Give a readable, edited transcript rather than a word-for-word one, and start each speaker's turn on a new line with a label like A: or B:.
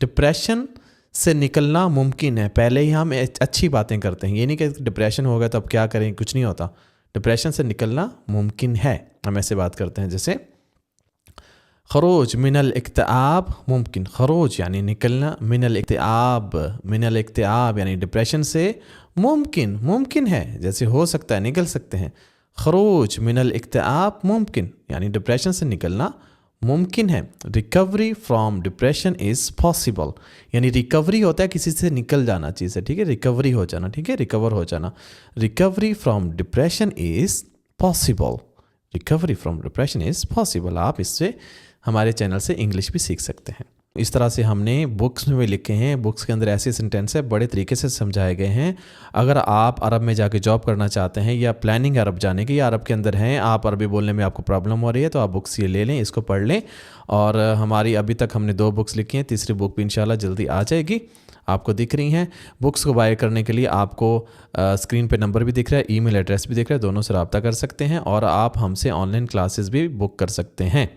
A: Depression से निकलना मुमकिन है। पहले ही हम अच्छी बातें करते हैं, ये नहीं कि डिप्रेशन होगा तो अब क्या करें, कुछ नहीं होता। डिप्रेशन से निकलना मुमकिन है, हम ऐसे बात करते हैं। जैसे खरोज मिनल इक्तिआब मुमकिन, खरोज यानी निकलना, मिनल इक्तिआब यानी डिप्रेशन से मुमकिन है, जैसे हो सकता है, निकल सकते हैं। खरोज मिनल इक्तिआब मुमकिन यानी डिप्रेशन से निकलना मुमकिन है। Recovery from depression is possible, यानी रिकवरी होता है किसी से निकल जाना चीज़ से, ठीक है, रिकवरी हो जाना, ठीक है, रिकवर हो जाना। Recovery from depression is possible, recovery from depression is possible. आप इससे हमारे चैनल से इंग्लिश भी सीख सकते हैं। इस तरह से हमने बुक्स में भी लिखे हैं, बुक्स के अंदर ऐसे सेंटेंस है बड़े तरीके से समझाए गए हैं। अगर आप अरब में जाके जॉब करना चाहते हैं या प्लानिंग अरब जाने की, या अरब के अंदर हैं, आप अरबी बोलने में आपको प्रॉब्लम हो रही है, तो आप बुक्स ये ले लें, इसको पढ़ लें। और हमारी अभी तक हमने 2 बुक्स लिखी हैं, तीसरी बुक भी इंशाल्लाह जल्दी आ जाएगी, आपको दिख रही हैं। बुक्स को बाय करने के लिए आपको स्क्रीन पे नंबर भी दिख रहा है, ईमेल एड्रेस भी दिख रहा है, दोनों से रब्ता कर सकते हैं और आप हमसे ऑनलाइन क्लासेस भी बुक कर सकते हैं।